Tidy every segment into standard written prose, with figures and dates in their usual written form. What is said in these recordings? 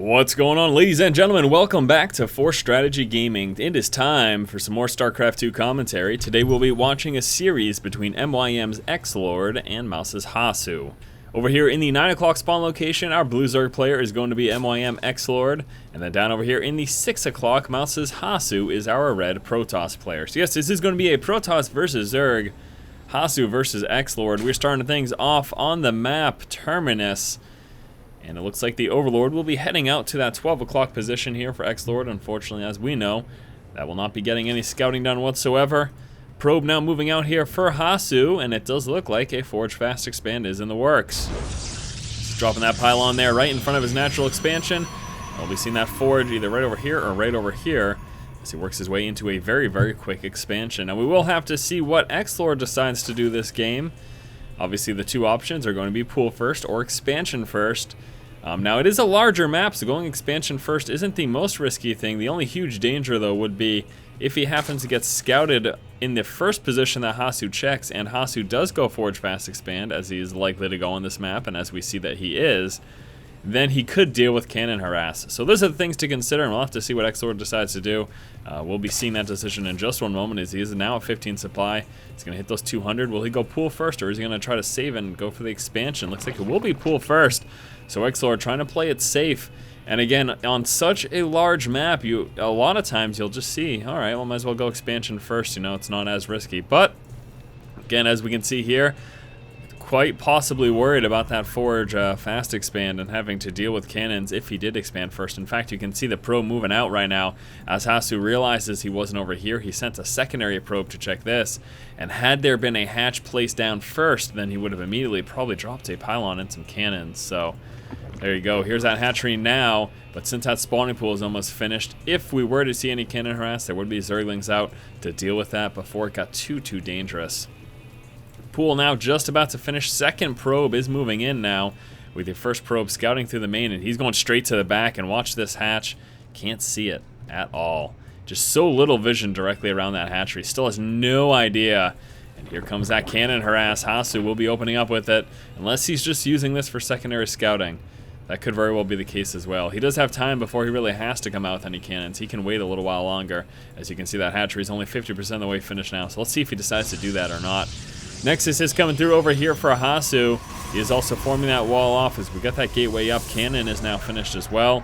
What's going on, ladies and gentlemen? Welcome back to Force Strategy Gaming. It is time for some more StarCraft 2 commentary. Today we'll be watching a series between MYM's XlorD and Mouse's Hasu. Over here in the 9 o'clock spawn location, our Blue Zerg player is going to be MYM XlorD, and then down over here in the 6 o'clock, Mouse's Hasu is our red Protoss player. So yes, this is going to be a Protoss versus Zerg, Hasu versus XlorD. We're starting things off on the map Terminus. And it looks like the Overlord will be heading out to that 12 o'clock position here for XlorD. Unfortunately, as we know, that will not be getting any scouting done whatsoever. Probe now moving out here for Hasu, and it does look like a Forge Fast Expand is in the works. He's dropping that pylon there right in front of his natural expansion. We'll be seeing that Forge either right over here or right over here as he works his way into a very, very quick expansion. Now, we will have to see what XlorD decides to do this game. Obviously, the two options are going to be pool first or expansion first. Now, it is a larger map, so going expansion first isn't the most risky thing. The only huge danger, though, would be if he happens to get scouted in the first position that Hasu checks, and Hasu does go Forge Fast Expand, as he is likely to go on this map, and as we see that he is, then he could deal with cannon harass. So those are the things to consider, and we'll have to see what XlorD decides to do. We'll be seeing that decision in just one moment, as he is now at 15 supply. He's going to hit those 200. Will he go pool first, or is he going to try to save and go for the expansion? Looks like it will be pool first. So XlorD trying to play it safe. And again, on such a large map, a lot of times you'll just see, all right, well, might as well go expansion first. You know, it's not as risky. But again, as we can see here, quite possibly worried about that Forge Fast Expand and having to deal with cannons if he did expand first. In fact, you can see the probe moving out right now as Hasu realizes he wasn't over here. He sent a secondary probe to check this, and had there been a hatch placed down first, then he would have immediately probably dropped a pylon and some cannons. So there you go. Here's that hatchery now, but since that spawning pool is almost finished, if we were to see any cannon harass, there would be Zerglings out to deal with that before it got too dangerous. Pool now just about to finish. Second probe is moving in now with your first probe scouting through the main, and he's going straight to the back. And watch this hatch. Can't see it at all. Just so little vision directly around that hatchery. Still has no idea. And here comes that cannon harass. Hasu will be opening up with it, unless he's just using this for secondary scouting. That could very well be the case as well. He does have time before he really has to come out with any cannons. He can wait a little while longer. As you can see, that hatchery is only 50% of the way finished now. So let's see if he decides to do that or not. Nexus is coming through over here for Hasu. He is also forming that wall off as we got that gateway up. Cannon is now finished as well.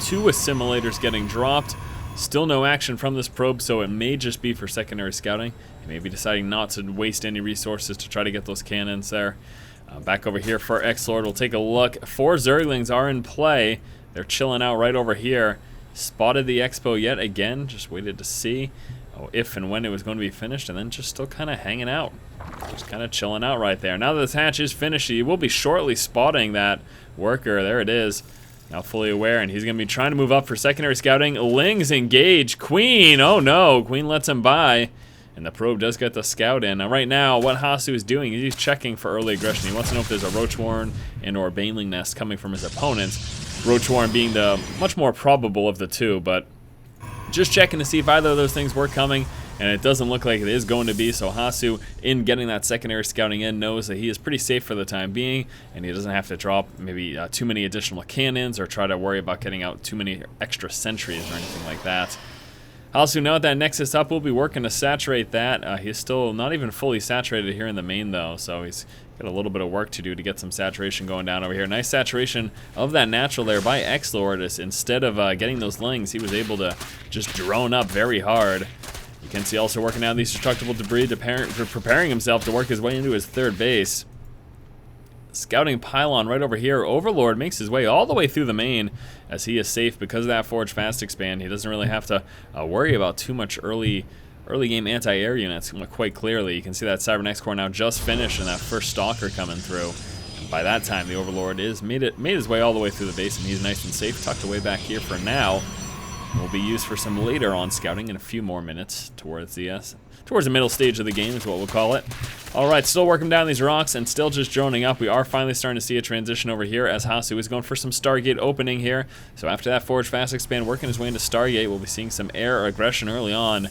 Two assimilators getting dropped. Still no action from this probe, so it may just be for secondary scouting. He may be deciding not to waste any resources to try to get those cannons there. Back over here for XlorD, we'll take a look. 4 Zerglings are in play. They're chilling out right over here. Spotted the Expo yet again, just waited to see if and when it was going to be finished, and then just still kind of hanging out. Just kind of chilling out right there. Now that this hatch is finished, he will be shortly spotting that worker. There it is. Now fully aware, and he's going to be trying to move up for secondary scouting. Lings engage. Queen, oh no. Queen lets him by, and the probe does get the scout in. Now right now, what Hasu is doing is he's checking for early aggression. He wants to know if there's a Roach Warren and or Baneling Nest coming from his opponents. Roach Warren being the much more probable of the two, but just checking to see if either of those things were coming, and it doesn't look like it is going to be. So Hasu, in getting that secondary scouting in, knows that he is pretty safe for the time being, and he doesn't have to drop maybe too many additional cannons or try to worry about getting out too many extra sentries or anything like that. Hasu, now with that Nexus up, will be working to saturate that. He's still not even fully saturated here in the main, though, so he's got a little bit of work to do to get some saturation going down over here. Nice saturation of that natural there by XlorD. Instead of getting those Lings, he was able to just drone up very hard. You can see also working out these destructible debris, preparing himself to work his way into his third base. Scouting pylon right over here. Overlord makes his way all the way through the main as he is safe because of that Forge Fast Expand. He doesn't really have to worry about too much early game anti-air units quite clearly. You can see that Cybernex core now just finished and that first Stalker coming through. And by that time, the Overlord is made his way all the way through the base, and he's nice and safe, tucked away back here for now. Will be used for some later on scouting in a few more minutes towards the middle stage of the game is what we'll call it. All right, still working down these rocks and still just droning up. We are finally starting to see a transition over here as Hasu is going for some Stargate opening here. So after that Forge Fast Expand working his way into Stargate, we'll be seeing some air aggression early on.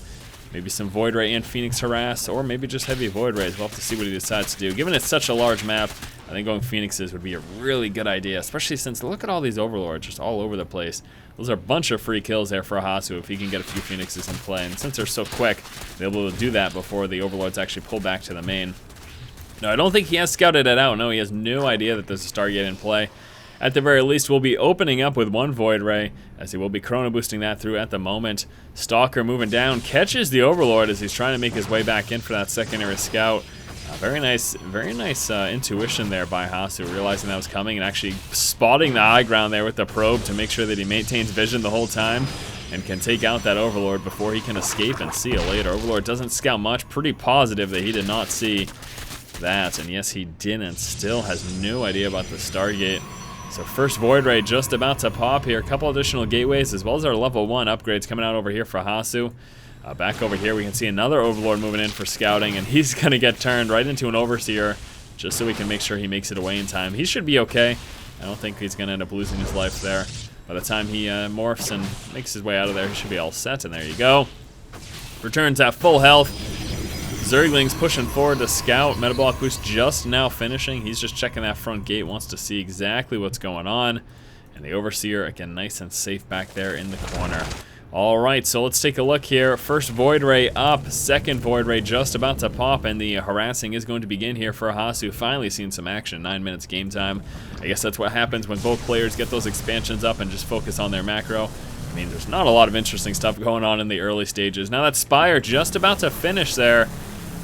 Maybe some Void Ray and Phoenix Harass, or maybe just heavy Void Rays. We'll have to see what he decides to do. Given it's such a large map, I think going Phoenixes would be a really good idea, especially since look at all these Overlords just all over the place. Those are a bunch of free kills there for Hasu if he can get a few Phoenixes in play. And since they're so quick, they'll be able to do that before the Overlords actually pull back to the main. No, I don't think he has scouted it out. No, he has no idea that there's a Stargate in play. At the very least, we'll be opening up with one Void Ray, as he will be Chrono boosting that through at the moment. Stalker moving down, catches the Overlord as he's trying to make his way back in for that secondary scout. Very nice intuition there by Hasu, realizing that was coming and actually spotting the high ground there with the probe to make sure that he maintains vision the whole time and can take out that Overlord before he can escape and see you later. Overlord doesn't scout much, pretty positive that he did not see that, and yes, he didn't. Still has no idea about the Stargate. So first Void Ray just about to pop here. A couple additional gateways as well as our level 1 upgrades coming out over here for Hasu. Back over here we can see another Overlord moving in for scouting, and he's going to get turned right into an Overseer just so we can make sure he makes it away in time. He should be okay. I don't think he's going to end up losing his life there. By the time he morphs and makes his way out of there, he should be all set, and there you go. Returns at full health. Zergling's pushing forward to scout. Metabolic boost just now finishing. He's just checking that front gate, wants to see exactly what's going on. And the Overseer, again, nice and safe back there in the corner. All right, so let's take a look here. First Void Ray up, second Void Ray just about to pop, and the harassing is going to begin here for Hasu. Finally seen some action, 9 minutes game time. I guess that's what happens when both players get those expansions up and just focus on their macro. I mean, there's not a lot of interesting stuff going on in the early stages. Now that Spire just about to finish there.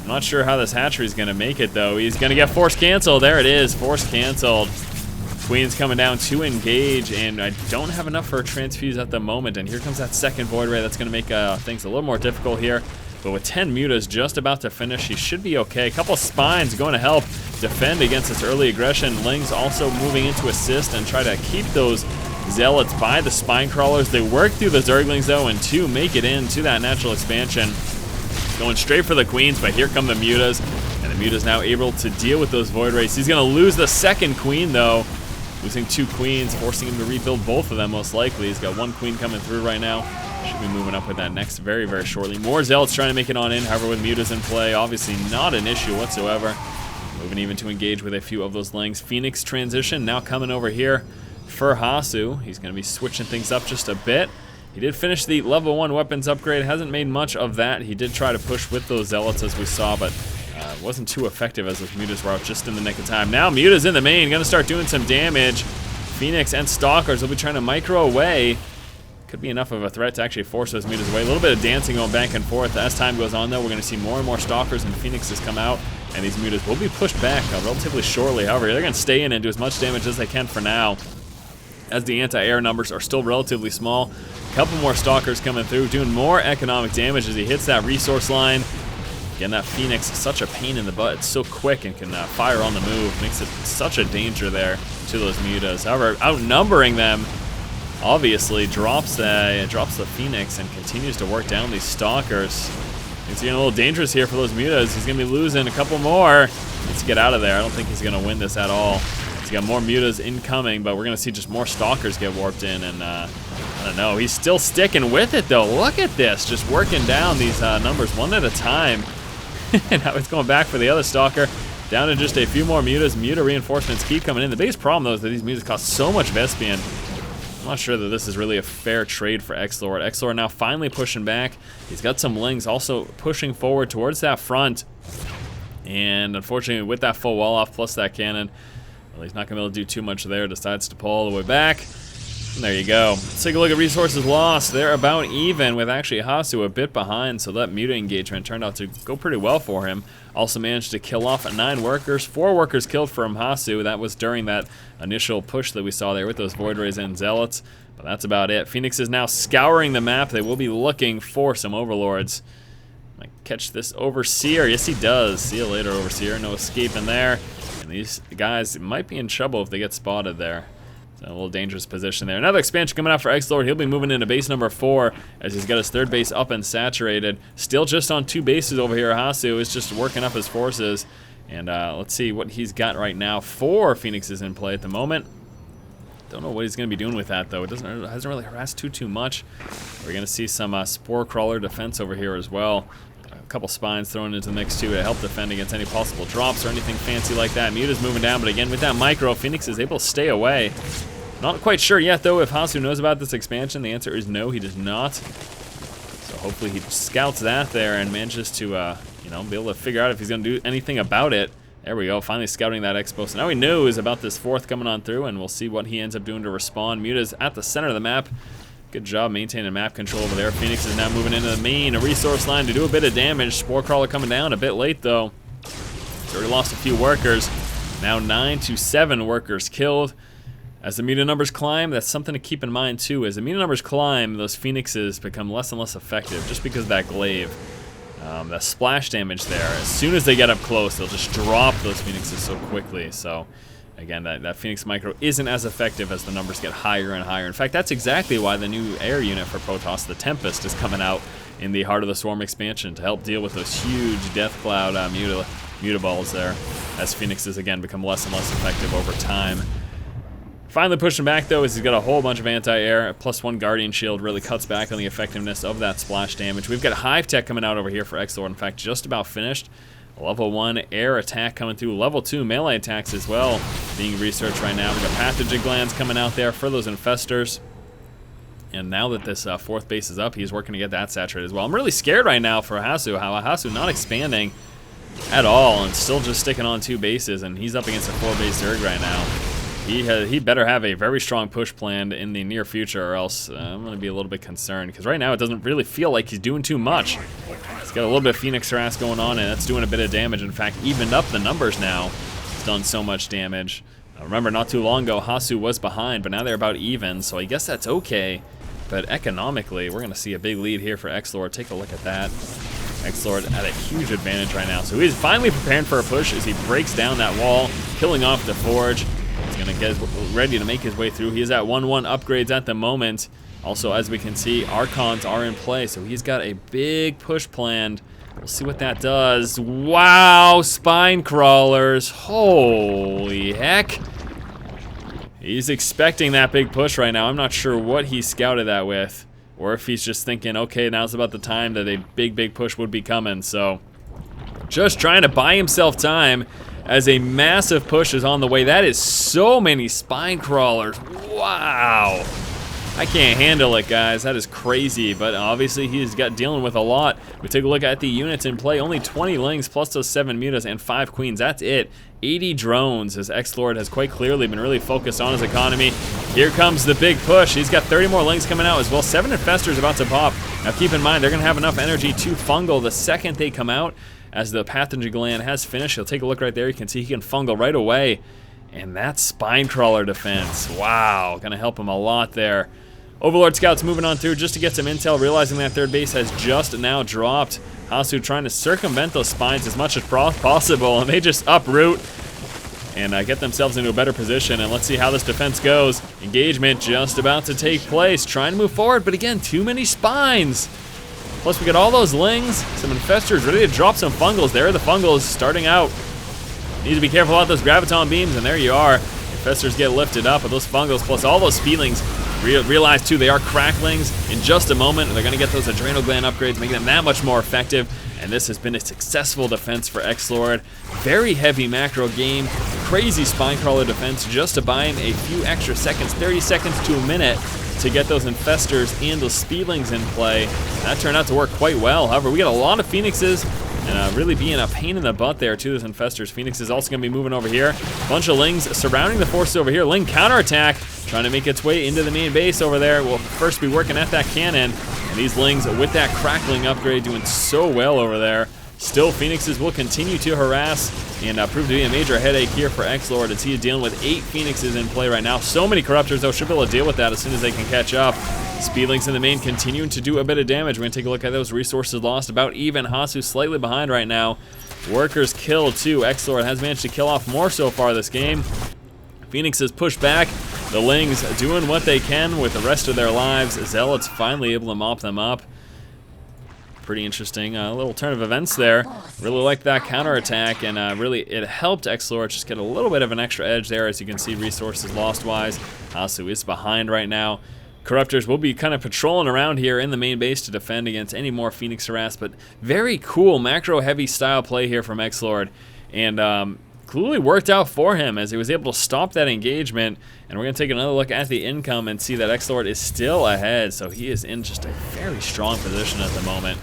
I'm not sure how this hatchery is going to make it, though. He's going to get force canceled. There it is, force canceled. Queen's coming down to engage, and I don't have enough for a transfuse at the moment. And here comes that second Void Ray. That's going to make things a little more difficult here. But with 10 mutas just about to finish, he should be okay. A couple spines going to help defend against this early aggression. Ling's also moving in to assist and try to keep those Zealots by the spine crawlers. They work through the Zerglings, though, and 2 make it into that natural expansion. Going straight for the Queens, but here come the mutas. And the mutas now able to deal with those Void Rays. He's going to lose the second Queen, though. Losing 2 Queens, forcing him to rebuild both of them most likely. He's got 1 Queen coming through right now. Should be moving up with that next very, very shortly. More Zealots trying to make it on in, however, with mutas in play. Obviously not an issue whatsoever. Moving even to engage with a few of those Lings. Phoenix transition now coming over here for Hasu. He's going to be switching things up just a bit. He did finish the level 1 weapons upgrade. Hasn't made much of that. He did try to push with those Zealots as we saw, but wasn't too effective as those mutas were out just in the nick of time. Now mutas in the main, gonna start doing some damage. Phoenix and Stalkers will be trying to micro away. Could be enough of a threat to actually force those mutas away. A little bit of dancing going back and forth. As time goes on, though, we're gonna see more and more Stalkers and Phoenixes come out, and these mutas will be pushed back relatively shortly. However, they're gonna stay in and do as much damage as they can for now, as the anti-air numbers are still relatively small. A couple more Stalkers coming through, doing more economic damage as he hits that resource line. Again, that Phoenix is such a pain in the butt. It's so quick and can fire on the move. Makes it such a danger there to those mutas. However, outnumbering them obviously drops the Phoenix and continues to work down these Stalkers. It's getting a little dangerous here for those mutas. He's going to be losing a couple more. Needs to get out of there. I don't think he's going to win this at all. He's got more mutas incoming, but we're going to see just more Stalkers get warped in, and I don't know. He's still sticking with it, though. Look at this. Just working down these numbers one at a time. And now it's going back for the other Stalker. Down to just a few more mutas. Muta reinforcements keep coming in. The biggest problem, though, is that these mutas cost so much Vespian. I'm not sure that this is really a fair trade for XlorD. XlorD now finally pushing back. He's got some Lings also pushing forward towards that front. And unfortunately, with that full wall off plus that cannon, well, he's not going to be able to do too much there. Decides to pull all the way back. And there you go. Let's take a look at resources lost. They're about even, with actually Hasu a bit behind, so that muta engagement turned out to go pretty well for him. Also managed to kill off 9 workers. 4 workers killed from Hasu. That was during that initial push that we saw there with those Void Rays and Zealots. But that's about it. Phoenix is now scouring the map. They will be looking for some Overlords. Might catch this Overseer. Yes, he does. See you later, Overseer. No escaping there. And these guys might be in trouble if they get spotted there. A little dangerous position there. Another expansion coming out for XlorD. He'll be moving into base number 4 as he's got his 3rd base up and saturated. Still just on 2 bases over here. Hasu is just working up his forces. And let's see what he's got right now. 4 Phoenixes in play at the moment. Don't know what he's going to be doing with that, though. It hasn't really harassed too much. We're going to see some Spore Crawler defense over here as well. couple spines thrown into the mix too to help defend against any possible drops or anything fancy like that. Muta's moving down, but again with that micro, Phoenix is able to stay away. Not quite sure yet though if Hasu knows about this expansion. The answer is no, he does not. So hopefully he scouts that there and manages to you know, be able to figure out if he's going to do anything about it. There we go, finally scouting that expo. So now he knows about this fourth coming on through, and we'll see what he ends up doing to respond. Muta's at the center of the map. Good job maintaining map control over there. Phoenix is now moving into the main resource line to do a bit of damage. Spore Crawler coming down a bit late though. He's already lost a few workers. Now 9 to 7 workers killed. As the Muta numbers climb, that's something to keep in mind too. As the Muta numbers climb, those Phoenixes become less and less effective just because of that glaive. That splash damage there, as soon as they get up close, they'll just drop those Phoenixes so quickly. So again, that Phoenix Micro isn't as effective as the numbers get higher and higher. In fact, that's exactly why the new air unit for Protoss, the Tempest, is coming out in the Heart of the Swarm expansion to help deal with those huge Death Cloud Muta balls there, as Phoenixes again become less and less effective over time. Finally pushing back though is he's got a whole bunch of anti-air. +1 Guardian Shield really cuts back on the effectiveness of that splash damage. We've got Hive Tech coming out over here for XlorD. In fact, just about finished. Level 1 air attack coming through. Level 2 melee attacks as well being researched right now. We've got pathogen glands coming out there for those infestors. And now that this fourth base is up, he's working to get that saturated as well. I'm really scared right now for Hasu. How Hasu not expanding at all and still just sticking on 2 bases, and he's up against a 4-base Zerg right now. He better have a very strong push planned in the near future, or else I'm going to be a little bit concerned, because right now it doesn't really feel like he's doing too much. He's got a little bit of Phoenix harass going on, and that's doing a bit of damage. In fact, evened up the numbers now. It's done so much damage. Remember, not too long ago, Hasu was behind, but now they're about even, so I guess that's okay. But economically, we're going to see a big lead here for XlorD. Take a look at that. XlorD at a huge advantage right now. So he's finally preparing for a push as he breaks down that wall, killing off the Forge. He's going to get ready to make his way through. He is at 1-1 upgrades at the moment. Also, as we can see, Archons are in play, so he's got a big push planned. We'll see what that does. Wow, Spine Crawlers. Holy heck. He's expecting that big push right now. I'm not sure what he scouted that with, or if he's just thinking, okay, now's about the time that a big push would be coming. So just trying to buy himself time as a massive push is on the way. That is so many Spine Crawlers. Wow. I can't handle it, guys. That is crazy, but obviously he's got dealing with a lot. We take a look at the units in play. Only 20 Lings plus those 7 Mutas and 5 Queens. That's it. 80 drones, as XlorD has quite clearly been really focused on his economy. Here comes the big push. He's got 30 more Lings coming out as well. 7 Infestors about to pop. Now keep in mind, they're going to have enough energy to fungal the second they come out. As the Pathogen Gland has finished, he'll take a look right there. You can see he can fungal right away. And that Spine Crawler defense, wow, going to help him a lot there. Overlord Scouts moving on through just to get some intel, realizing that third base has just now dropped. Hasu trying to circumvent those spines as much as possible, and they just uproot and get themselves into a better position. And let's see how this defense goes. Engagement just about to take place, trying to move forward, but again, too many spines. Plus we got all those Lings, some Infestors ready to drop some Fungals. There are the Fungals starting out. Need to be careful about those Graviton Beams, and there you are. Infestors get lifted up with those Fungals, plus all those Feelings. Realize too, they are Cracklings. In just a moment, they're gonna get those Adrenal Gland upgrades, making them that much more effective. And this has been a successful defense for XlorD. Very heavy macro game, crazy Spine Crawler defense, just to buy him a few extra seconds, 30 seconds to a minute, to get those Infestors and those Speedlings in play. And that turned out to work quite well. However, we got a lot of Phoenixes, and really being a pain in the butt there to those Infestors. Phoenix is also going to be moving over here. Bunch of Lings surrounding the forces over here. Ling counterattack, trying to make its way into the main base over there. We'll first be working at that cannon. And these Lings with that Crackling upgrade doing so well over there. Still, Phoenixes will continue to harass and prove to be a major headache here for XlorD as he is dealing with 8 Phoenixes in play right now. So many Corruptors, though, should be able to deal with that as soon as they can catch up. Speedlings in the main continuing to do a bit of damage. We're going to take a look at those resources lost. About even. Hasu slightly behind right now. Workers killed, too. XlorD has managed to kill off more so far this game. Phoenixes push back. The Lings doing what they can with the rest of their lives. Zealots finally able to mop them up. Pretty interesting little turn of events there. Really liked that counterattack, and really it helped XlorD just get a little bit of an extra edge there. As you can see, resources lost wise. Hasu is behind right now. Corruptors will be kind of patrolling around here in the main base to defend against any more Phoenix harass, but very cool macro-heavy style play here from XlorD, and clearly worked out for him as he was able to stop that engagement. And we're going to take another look at the income and see that XlorD is still ahead, so he is in just a very strong position at the moment.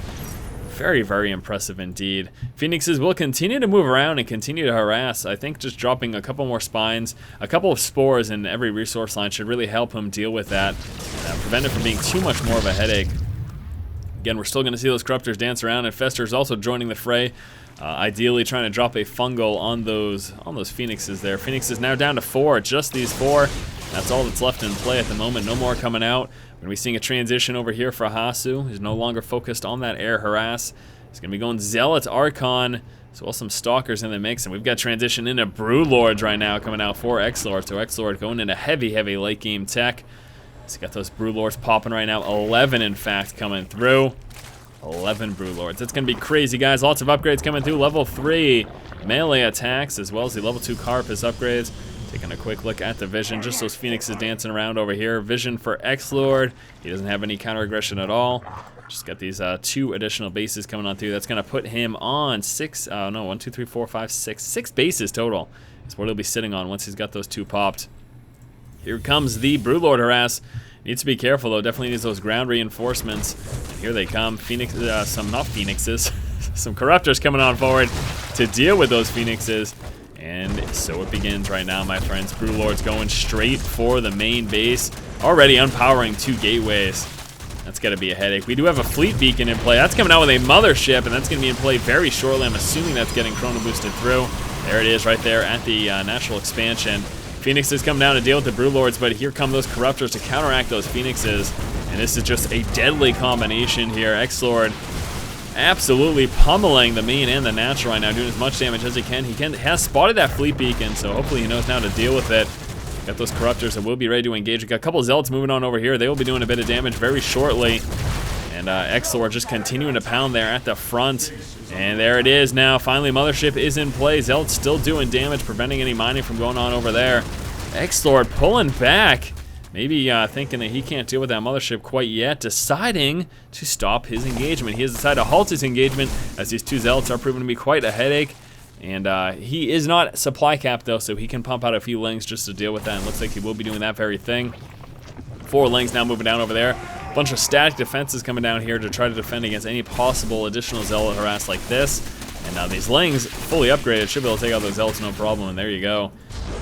Very, very impressive indeed. Phoenixes will continue to move around and continue to harass. I think just dropping a couple more spines, a couple of spores in every resource line should really help him deal with that, prevent it from being too much more of a headache. Again, we're still going to see those Corruptors dance around, and Fester is also joining the fray, ideally trying to drop a fungal on those Phoenixes there. Phoenix is now down to 4, just these 4. That's all that's left in play at the moment. No more coming out. We're going to be seeing a transition over here for Hasu. He's no longer focused on that air harass. He's going to be going Zealot, Archon, as well as some Stalkers in the mix. And we've got transition into Broodlords right now coming out for XlorD. So XlorD going into heavy, heavy late game tech. He's got those Broodlords popping right now. 11, in fact, coming through. 11 Broodlords. That's going to be crazy, guys. Lots of upgrades coming through. Level 3 melee attacks, as well as the level 2 Carapace upgrades. Taking a quick look at the vision. Just those Phoenixes dancing around over here. Vision for XlorD. He doesn't have any counter aggression at all. Just got these 2 additional bases coming on through. That's going to put him on 6, no, 1, 2, 3, 4, 5, 6. 6 bases total is what he'll be sitting on once he's got those 2 popped. Here comes the Broodlord harass. Needs to be careful though. Definitely needs those ground reinforcements. And here they come. Phoenix, not Phoenixes, some Corruptors coming on forward to deal with those Phoenixes. And so it begins right now, my friends. Broodlord's going straight for the main base. Already unpowering 2 gateways. That's got to be a headache. We do have a fleet beacon in play. That's coming out with a mothership, and that's going to be in play very shortly. I'm assuming that's getting chrono boosted through. There it is right there at the natural expansion. Phoenixes come down to deal with the Broodlords, but here come those Corruptors to counteract those Phoenixes. And this is just a deadly combination here. XlorD absolutely pummeling the main and the natural right now, doing as much damage as he can. He has spotted that fleet beacon, so hopefully he knows now to deal with it. Got those Corruptors that will be ready to engage. We got a couple of Zealots moving on over here. They will be doing a bit of damage very shortly. And XlorD just continuing to pound there at the front. And there it is now. Finally, Mothership is in play. Zealot's still doing damage, preventing any mining from going on over there. XlorD pulling back. Maybe thinking that he can't deal with that Mothership quite yet, deciding to stop his engagement. He has decided to halt his engagement as these 2 Zealots are proving to be quite a headache. And he is not supply capped though, so he can pump out a few Lings just to deal with that. And looks like he will be doing that very thing. 4 Lings now moving down over there. A bunch of static defenses coming down here to try to defend against any possible additional Zealot harass like this. And now these Lings, fully upgraded, should be able to take out those Zealots no problem. And there you go.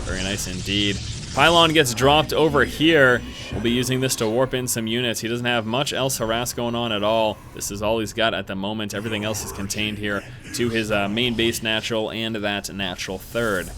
Very nice indeed. Pylon gets dropped over here. We'll be using this to warp in some units. He doesn't have much else harass going on at all. This is all he's got at the moment. Everything else is contained here to his main base natural and that natural 3rd.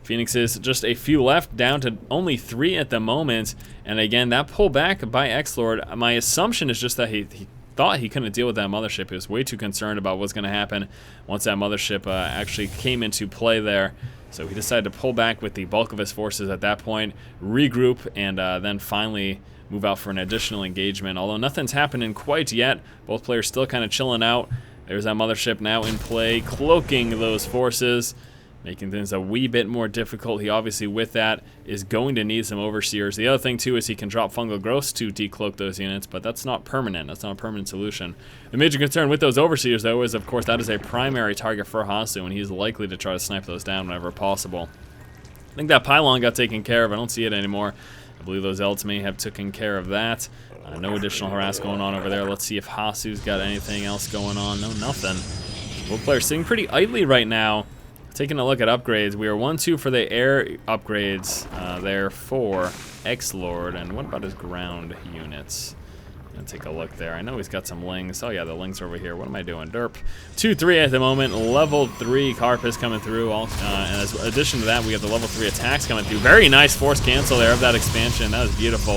Phoenixes, just a few left, down to only 3 at the moment. And again, that pullback by XlorD, my assumption is just that he thought he couldn't deal with that Mothership. He was way too concerned about what's going to happen once that Mothership actually came into play there. So he decided to pull back with the bulk of his forces at that point, regroup, and then finally move out for an additional engagement. Although nothing's happening quite yet, both players still kind of chilling out. There's that Mothership now in play, cloaking those forces, making things a wee bit more difficult. He obviously, with that, is going to need some Overseers. The other thing, too, is he can drop Fungal Growths to decloak those units, but that's not permanent. That's not a permanent solution. The major concern with those Overseers, though, is, of course, that is a primary target for Hasu, and he's likely to try to snipe those down whenever possible. I think that Pylon got taken care of. I don't see it anymore. I believe those Zealots may have taken care of that. No additional harass going on over there. Let's see if Hasu's got anything else going on. No, nothing. Both players sitting pretty idly right now. Taking a look at upgrades, we are 1-2 for the air upgrades there for XlorD. And what about his ground units? I'm gonna take a look there. I know he's got some Lings. Oh yeah, the Lings are over here. What am I doing? Derp. 2-3 at the moment. Level 3 Carapace coming through. And as addition to that, we have the level 3 attacks coming through. Very nice force cancel there of that expansion. That was beautiful.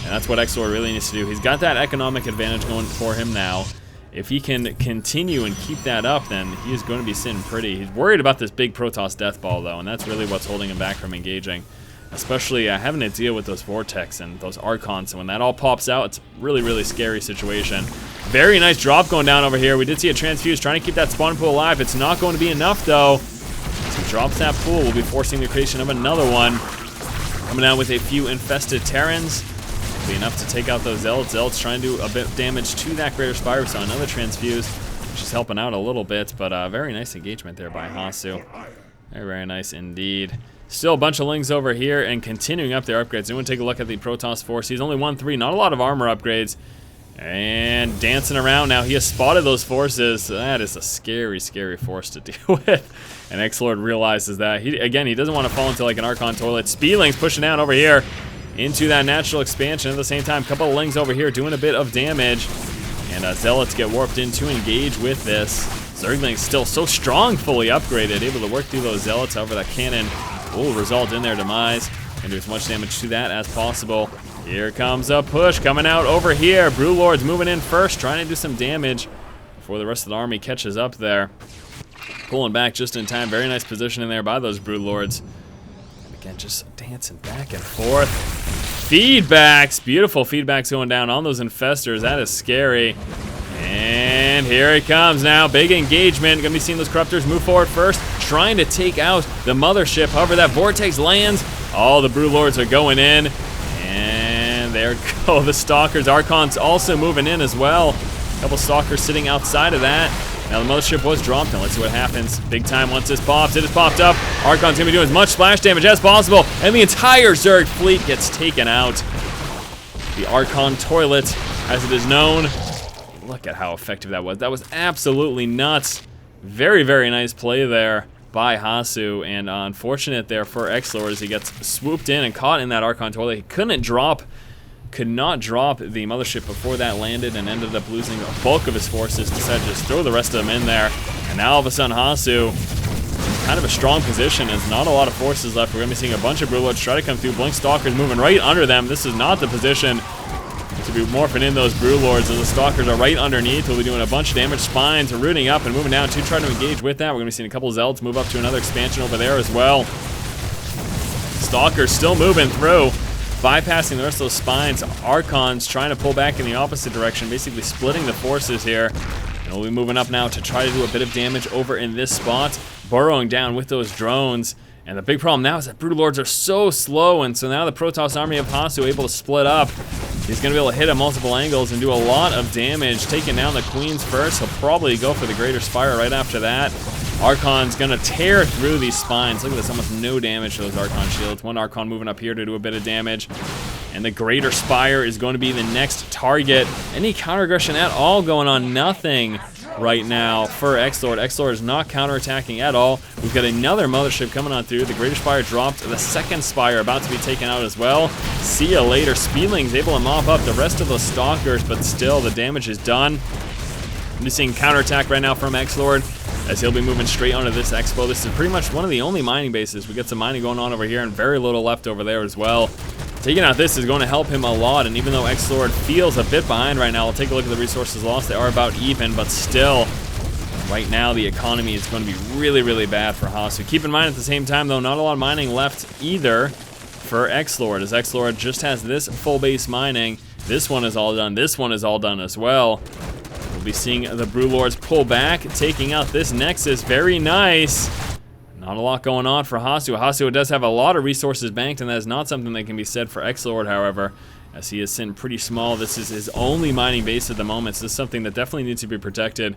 And that's what XlorD really needs to do. He's got that economic advantage going for him now. If he can continue and keep that up, then he is going to be sitting pretty. He's worried about this big Protoss Death Ball, though, and that's really what's holding him back from engaging. Especially having to deal with those Vortex and those Archons. And when that all pops out, it's a really, really scary situation. Very nice drop going down over here. We did see a Transfuse trying to keep that spawn pool alive. It's not going to be enough, though. As he drops that pool, we'll be forcing the creation of another one. Coming out with a few Infested Terrans. Be enough to take out those Zealots. Zealots trying to do a bit of damage to that Greater Spire. We saw another Transfuse, which is helping out a little bit, but very nice engagement there by Hasu. Very, very nice indeed. Still a bunch of Lings over here and continuing up their upgrades. Anyone take a look at the Protoss force. He's only 1-3, not a lot of armor upgrades. And dancing around now. He has spotted those forces. That is a scary, scary force to deal with. And XlorD realizes that. Again, he doesn't want to fall into like an Archon toilet. Speedlings pushing down over here into that natural expansion. At the same time, a couple of Lings over here doing a bit of damage. And Zealots get warped in to engage with this. Zergling's still so strong, fully upgraded, able to work through those Zealots. However, that cannon will result in their demise and do as much damage to that as possible. Here comes a push coming out over here. Brewlords moving in first, trying to do some damage before the rest of the army catches up there. Pulling back just in time. Very nice position in there by those Brewlords. Again, just dancing back and forth. Feedbacks, beautiful feedbacks going down on those infestors. That is scary. And here it comes now. Big engagement. Gonna be seeing those corruptors move forward first, trying to take out the mothership. However, that vortex lands. All the Brewlords are going in. And there go the Stalkers. Archons also moving in as well. A couple Stalkers sitting outside of that. Now the mothership was dropped, and let's see what happens. Big time once this pops. It has popped up. Archon's gonna be doing as much splash damage as possible, and the entire Zerg fleet gets taken out. The Archon toilet, as it is known. Look at how effective that was. That was absolutely nuts. Very, very nice play there by Hasu, and unfortunate there for XlorD as he gets swooped in and caught in that Archon toilet. He could not drop the mothership before that landed and ended up losing a bulk of his forces. Decided to just throw the rest of them in there, and now all of a sudden Hasu, kind of a strong position. There's not a lot of forces left. We're gonna be seeing a bunch of Brewlords try to come through. Blink Stalkers moving right under them. This is not the position to be morphing in those Brewlords, as the Stalkers are right underneath. We'll be doing a bunch of damage. Spines are rooting up and moving down to try to engage with that. We're going to be seeing a couple of Zealots move up to another expansion over there as well. Stalkers still moving through, bypassing the rest of those Spines. Archons trying to pull back in the opposite direction, basically splitting the forces here. And we'll be moving up now to try to do a bit of damage over in this spot, burrowing down with those drones. And the big problem now is that Brewlords are so slow, and so now the Protoss army of Hasu able to split up. He's going to be able to hit at multiple angles and do a lot of damage. Taking down the Queens first. He'll probably go for the Greater Spire right after that. Archon's going to tear through these Spines. Look at this, almost no damage to those Archon shields. One Archon moving up here to do a bit of damage. And the Greater Spire is going to be the next target. Any counter-aggression at all going on? Nothing right now for XlorD. XlorD is not counterattacking at all. We've got another mothership coming on through. The Greater Spire dropped. The second Spire about to be taken out as well. See ya later. Speedling's able to mop up the rest of the Stalkers, but still the damage is done. I'm just seeing counterattack right now from XlorD, as he'll be moving straight onto this expo. This is pretty much one of the only mining bases. We got some mining going on over here and very little left over there as well. Taking out this is going to help him a lot, and even though XlorD feels a bit behind right now, we'll take a look at the resources lost. They are about even, but still, right now the economy is going to be really, really bad for Hasu. Keep in mind at the same time, though, not a lot of mining left either for XlorD, as XlorD just has this full base mining. This one is all done. This one is all done as well. We'll be seeing the Brewlords pull back, taking out this Nexus. Very nice. Not a lot going on for Hasu. Hasu does have a lot of resources banked, and that is not something that can be said for XlorD, however, as he is sitting pretty small. This is his only mining base at the moment, so this is something that definitely needs to be protected.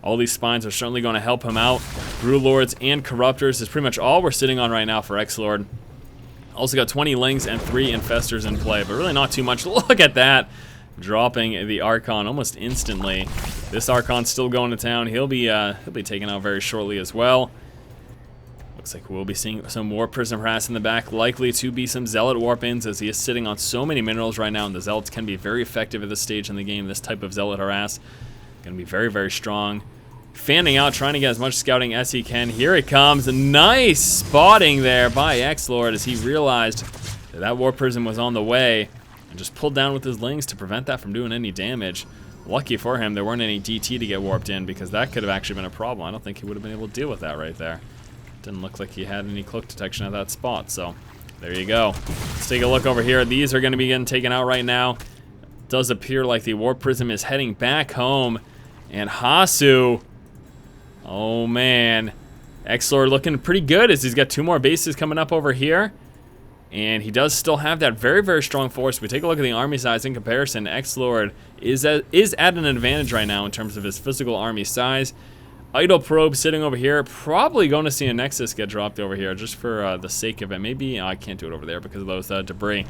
All these Spines are certainly going to help him out. Brewlords and Corruptors is pretty much all we're sitting on right now for XlorD. Also got 20 Lings and 3 Infestors in play, but really not too much. Look at that! Dropping the Archon almost instantly. This Archon's still going to town. He'll be taken out very shortly as well. Looks like we'll be seeing some Warp Prism harass in the back, likely to be some Zealot warp-ins, as he is sitting on so many minerals right now, and the Zealots can be very effective at this stage in the game. This type of Zealot harass going to be very, very strong. Fanning out, trying to get as much scouting as he can. Here it comes. Nice spotting there by XlorD, as he realized that that Warp Prism was on the way and just pulled down with his Lings to prevent that from doing any damage. Lucky for him, there weren't any DT to get warped in, because that could have actually been a problem. I don't think he would have been able to deal with that right there. Didn't look like he had any cloak detection at that spot, so there you go. Let's take a look over here. These are going to be getting taken out right now. It does appear like the Warp Prism is heading back home, and Hasu, oh man, XlorD looking pretty good, as he's got 2 more bases coming up over here. And he does still have that very, very strong force. If we take a look at the army size in comparison, XlorD is at an advantage right now in terms of his physical army size. Idle probe sitting over here, probably going to see a Nexus get dropped over here just for the sake of it. Maybe, I can't do it over there because of those debris.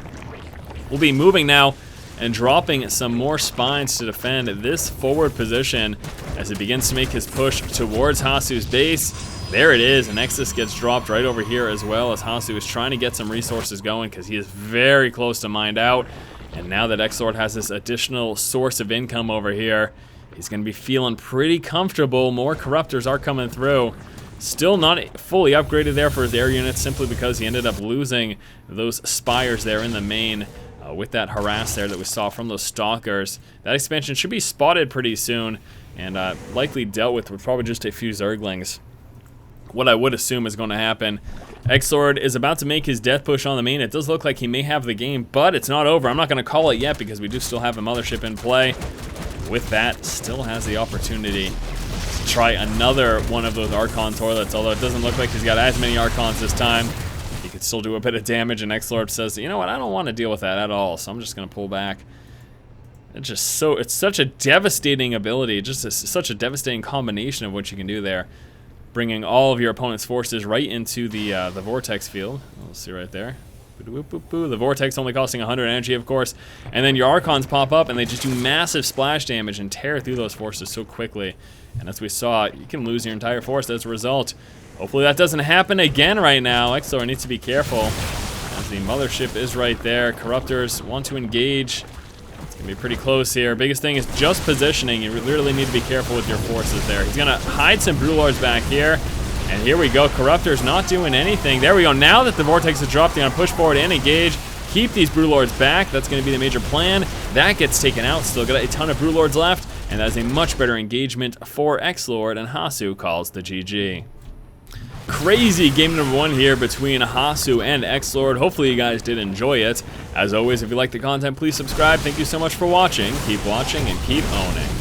We'll be moving now and dropping some more spines to defend this forward position as he begins to make his push towards Hasu's base. There it is, a Nexus gets dropped right over here as well as Hasu is trying to get some resources going because he is very close to mined out. And now that XlorD has this additional source of income over here, he's going to be feeling pretty comfortable. More Corruptors are coming through. Still not fully upgraded there for his air units simply because he ended up losing those Spires there in the main with that harass there that we saw from those Stalkers. That expansion should be spotted pretty soon and likely dealt with probably just a few Zerglings. What I would assume is going to happen. XlorD is about to make his death push on the main. It does look like he may have the game, but it's not over. I'm not going to call it yet because we do still have a mothership in play. With that, still has the opportunity to try another one of those Archon toilets, although it doesn't look like he's got as many Archons this time. He could still do a bit of damage, and XlorD says, you know what, I don't want to deal with that at all, so I'm just going to pull back. It's such a devastating ability, such a devastating combination of what you can do there. Bringing all of your opponent's forces right into the vortex field. We'll see right there. The vortex only costing 100 energy, of course. And then your Archons pop up and they just do massive splash damage and tear through those forces so quickly. And as we saw, you can lose your entire force as a result. Hopefully that doesn't happen again right now. XlorD needs to be careful as the mothership is right there. Corruptors want to engage. It's going to be pretty close here. Biggest thing is just positioning. You literally need to be careful with your forces there. He's going to hide some Brewlords back here. And here we go. Corruptors not doing anything. There we go. Now that the Vortex is dropped, they're going to push forward and engage. Keep these Brewlords back. That's going to be the major plan. That gets taken out. Still got a ton of Brewlords left. And that is a much better engagement for XlorD, and Hasu calls the GG. Crazy game number 1 here between Hasu and XlorD. Hopefully you guys did enjoy it. As always, if you like the content, please subscribe. Thank you so much for watching. Keep watching and keep owning.